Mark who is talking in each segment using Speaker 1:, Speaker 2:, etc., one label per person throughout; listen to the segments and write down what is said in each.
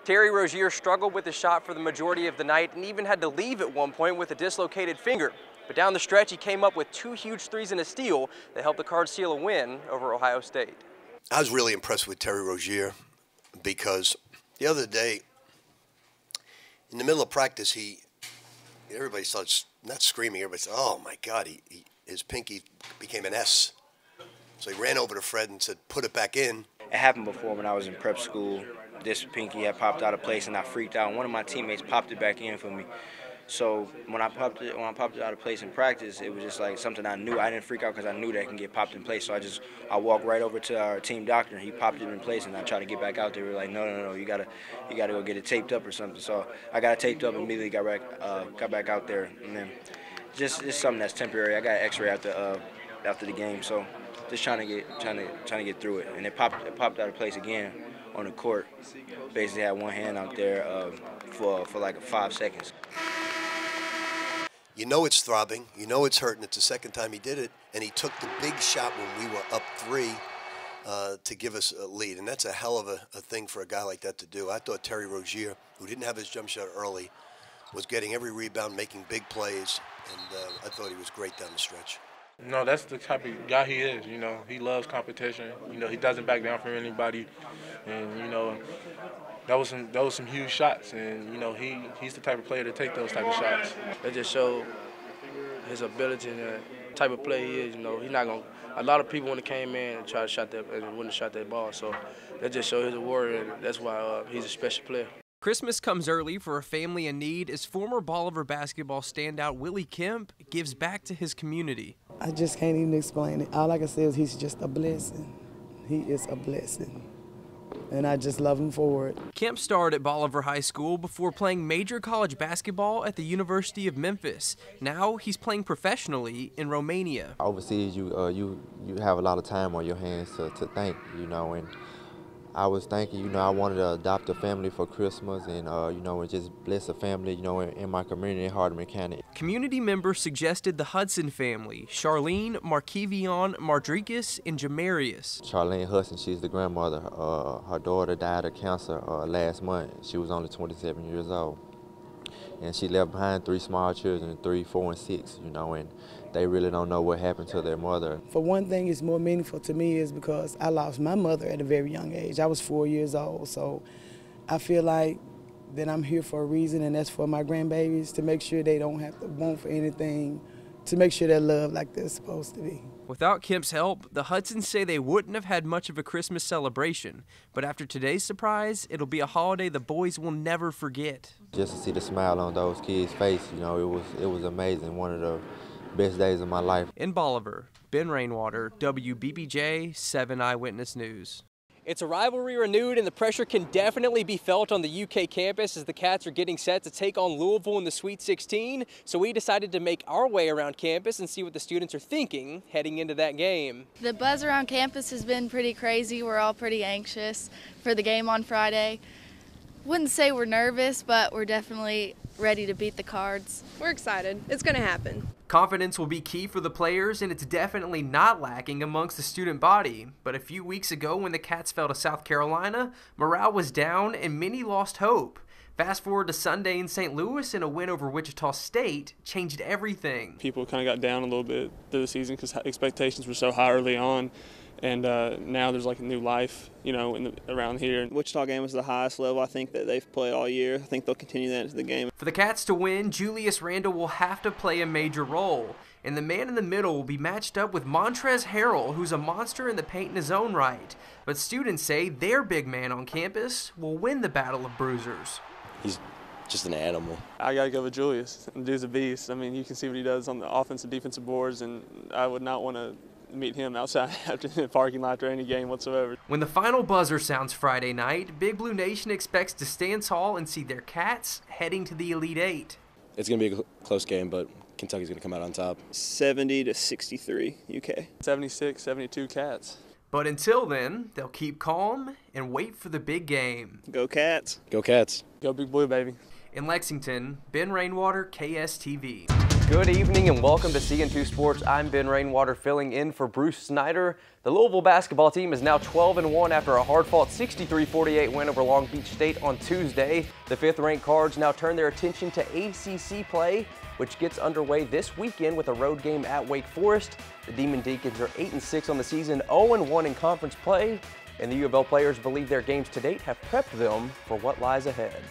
Speaker 1: Terry Rozier struggled with the shot for the majority of the night and even had to leave at one point with a dislocated finger. But down the stretch, he came up with 2 huge threes and a steal that helped the Cards seal a win over Ohio State.
Speaker 2: I was really impressed with Terry Rozier because the other day, in the middle of practice, everybody starts not screaming. Everybody said, "Oh my God!" His pinky became an S. So he ran over to Fred and said, "Put it back in."
Speaker 3: It happened before when I was in prep school. This pinky had popped out of place, and I freaked out. One of my teammates popped it back in for me. So when I popped it out of place in practice, it was just like something I knew. I didn't freak out because I knew that it can get popped in place. So I walked right over to our team doctor, and he popped it in place, and I tried to get back out there. We were like, no, you gotta go get it taped up or something. So I got it taped up and immediately got back out there, and then just something that's temporary. I got an X-ray after the game, so just trying to get through it. And it popped out of place again on the court. Basically had one hand out there for like 5 seconds.
Speaker 2: You know it's throbbing, you know it's hurting. It's the second time he did it, and he took the big shot when we were up 3 to give us a lead, and that's a hell of a thing for a guy like that to do. I thought Terry Rozier, who didn't have his jump shot early, was getting every rebound, making big plays, and I thought he was great down the stretch.
Speaker 4: No, that's the type of guy he is. You know, he loves competition. You know, he doesn't back down from anybody, and you know, that was some huge shots. And you know, he's the type of player to take those type of shots.
Speaker 5: It just showed his ability and the type of player he is. You know, he's not gonna. A lot of people when he came in and tried to shot that and wouldn't have shot that ball. So that just showed he's a warrior, and that's why he's a special player.
Speaker 1: Christmas comes early for a family in need as former Bolivar basketball standout Willie Kemp gives back to his community.
Speaker 6: I just can't even explain it. All I can say is he's just a blessing. He is a blessing, and I just love him for it.
Speaker 1: Kemp starred at Bolivar High School before playing major college basketball at the University of Memphis. Now he's playing professionally in Romania.
Speaker 7: Overseas, you have a lot of time on your hands to think, you know, and I was thinking, you know, I wanted to adopt a family for Christmas and, you know, and just bless a family, you know, in my community in Hardeman County.
Speaker 1: Community members suggested the Hudson family, Charlene, Markevion, Mardrikis, and Jamarius.
Speaker 7: Charlene Hudson, she's the grandmother. Her daughter died of cancer last month. She was only 27 years old. And she left behind 3 small children, 3, 4, and 6, you know, and they really don't know what happened to their mother.
Speaker 6: For one thing, it's more meaningful to me is because I lost my mother at a very young age. I was 4 years old, so I feel like that I'm here for a reason, and that's for my grandbabies, to make sure they don't have to want for anything, to make sure they're loved like they're supposed to be.
Speaker 1: Without Kemp's help, the Hudsons say they wouldn't have had much of a Christmas celebration. But after today's surprise, it'll be a holiday the boys will never forget.
Speaker 7: Just to see the smile on those kids' face, you know, it was amazing. One of the best days of my life.
Speaker 1: In Bolivar, Ben Rainwater, WBBJ 7 Eyewitness News. It's a rivalry renewed, and the pressure can definitely be felt on the UK campus as the Cats are getting set to take on Louisville in the Sweet 16. So we decided to make our way around campus and see what the students are thinking heading into that game.
Speaker 8: The buzz around campus has been pretty crazy. We're all pretty anxious for the game on Friday. Wouldn't say we're nervous, but we're definitely ready to beat the Cards.
Speaker 9: We're excited. It's going to happen.
Speaker 1: Confidence will be key for the players, and it's definitely not lacking amongst the student body. But a few weeks ago when the Cats fell to South Carolina, morale was down and many lost hope. Fast forward to Sunday in St. Louis, and a win over Wichita State changed everything.
Speaker 10: People kind of got down a little bit through the season because expectations were so high early on. And now there's like a new life, you know, around here.
Speaker 11: Wichita game was the highest level I think that they've played all year. I think they'll continue that into the game.
Speaker 1: For the Cats to win, Julius Randle will have to play a major role. And the man in the middle will be matched up with Montrezl Harrell, who's a monster in the paint in his own right. But students say their big man on campus will win the battle of bruisers.
Speaker 12: He's just an animal.
Speaker 10: I got to go with Julius. The dude's a beast. I mean, you can see what he does on the offensive, defensive boards, and I would not want to meet him outside after the parking lot or any game whatsoever.
Speaker 1: When the final buzzer sounds Friday night, Big Blue Nation expects to stand tall and see their Cats heading to the Elite Eight.
Speaker 12: It's going to be a close game, but Kentucky's going to come out on top.
Speaker 11: 70-63 UK.
Speaker 10: 76, 72 Cats.
Speaker 1: But until then, they'll keep calm and wait for the big game.
Speaker 11: Go Cats.
Speaker 12: Go Cats.
Speaker 10: Go Big Blue, baby.
Speaker 1: In Lexington, Ben Rainwater, KSTV. Good evening and welcome to CN2 Sports. I'm Ben Rainwater filling in for Bruce Snyder. The Louisville basketball team is now 12-1 after a hard-fought 63-48 win over Long Beach State on Tuesday. The fifth-ranked Cards now turn their attention to ACC play, which gets underway this weekend with a road game at Wake Forest. The Demon Deacons are 8-6 on the season, 0-1 in conference play, and the U of L players believe their games to date have prepped them for what lies ahead.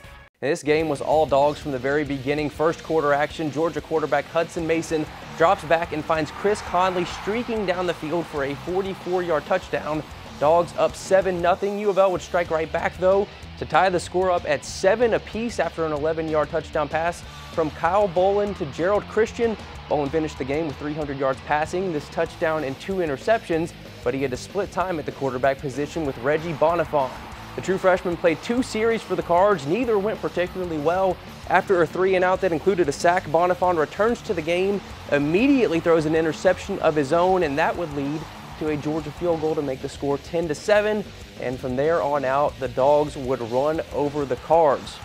Speaker 1: And this game was all dogs from the very beginning. First quarter action, Georgia quarterback Hudson Mason drops back and finds Chris Conley streaking down the field for a 44-yard touchdown. Dogs up 7-0. U of L would strike right back, though, to tie the score up at 7 apiece after an 11-yard touchdown pass from Kyle Bolin to Gerald Christian. Bolin finished the game with 300 yards passing, this touchdown and 2 interceptions, but he had to split time at the quarterback position with Reggie Bonifant. The true freshman played 2 series for the Cards. Neither went particularly well. After a 3-and-out that included a sack, Bonifant returns to the game, immediately throws an interception of his own, and that would lead to a Georgia field goal to make the score 10-7. And from there on out, the Dogs would run over the Cards.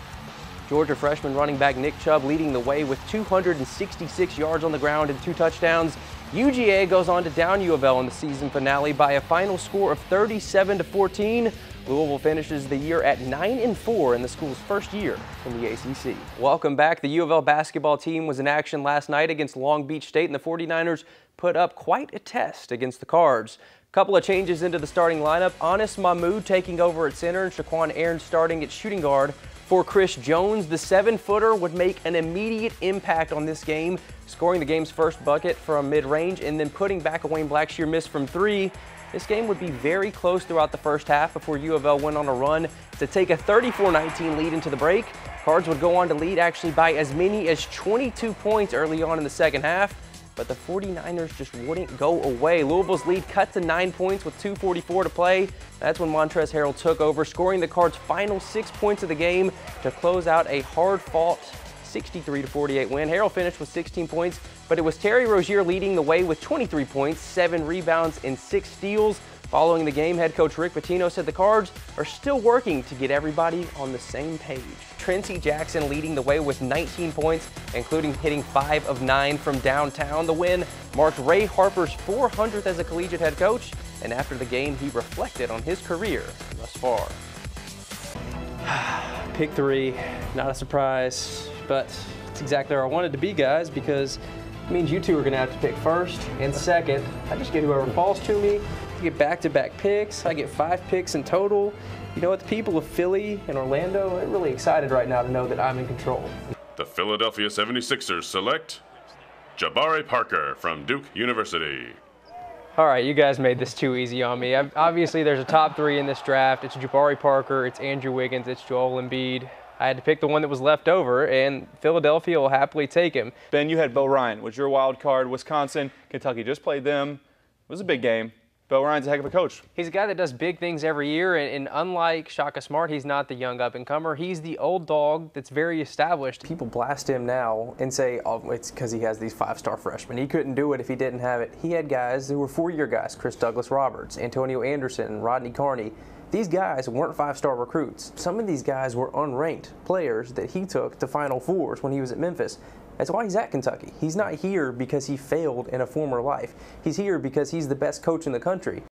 Speaker 1: Georgia freshman running back Nick Chubb leading the way with 266 yards on the ground and 2 touchdowns. UGA goes on to down U of L in the season finale by a final score of 37-14. Louisville finishes the year at 9-4 in the school's first year in the ACC. Welcome back. The U of L basketball team was in action last night against Long Beach State, and the 49ers put up quite a test against the Cards. A couple of changes into the starting lineup. Anis Mahmoud taking over at center and Shaquan Aaron starting at shooting guard. For Chris Jones, the 7-footer would make an immediate impact on this game, scoring the game's first bucket from mid-range and then putting back a Wayne Blackshear miss from 3. This game would be very close throughout the first half before U of L went on a run to take a 34-19 lead into the break. Cards would go on to lead actually by as many as 22 points early on in the second half, but the 49ers just wouldn't go away. Louisville's lead cut to 9 points with 2:44 to play. That's when Montrezl Harrell took over, scoring the Cards' final 6 points of the game to close out a hard-fought 63-48 win. Harrell finished with 16 points, but it was Terry Rozier leading the way with 23 points, 7 rebounds, and 6 steals. Following the game, head coach Rick Pitino said the Cards are still working to get everybody on the same page. Tracy Jackson leading the way with 19 points, including hitting 5 of 9 from downtown. The win marked Ray Harper's 400th as a collegiate head coach, and after the game, he reflected on his career thus far. Pick 3, not a surprise, but it's exactly where I wanted to be, guys, because it means you two are going to have to pick first and second. I just get whoever falls to me. I get back-to-back picks. I get 5 picks in total. You know what? The people of Philly and Orlando are really excited right now to know that I'm in control.
Speaker 13: The Philadelphia 76ers select Jabari Parker from Duke University.
Speaker 1: All right, you guys made this too easy on me. Obviously, there's a top 3 in this draft. It's Jabari Parker, it's Andrew Wiggins, it's Joel Embiid. I had to pick the one that was left over, and Philadelphia will happily take him.
Speaker 14: Ben, you had Bo Ryan, was your wild card. Wisconsin, Kentucky just played them. It was a big game. Bo Ryan's a heck of a coach.
Speaker 1: He's a guy that does big things every year, and unlike Shaka Smart, he's not the young up-and-comer. He's the old dog that's very established. People blast him now and say, oh, it's because he has these 5-star freshmen. He couldn't do it if he didn't have it. He had guys who were 4-year guys, Chris Douglas Roberts, Antonio Anderson, Rodney Carney. These guys weren't 5-star recruits. Some of these guys were unranked players that he took to Final Fours when he was at Memphis. That's why he's at Kentucky. He's not here because he failed in a former life. He's here because he's the best coach in the country.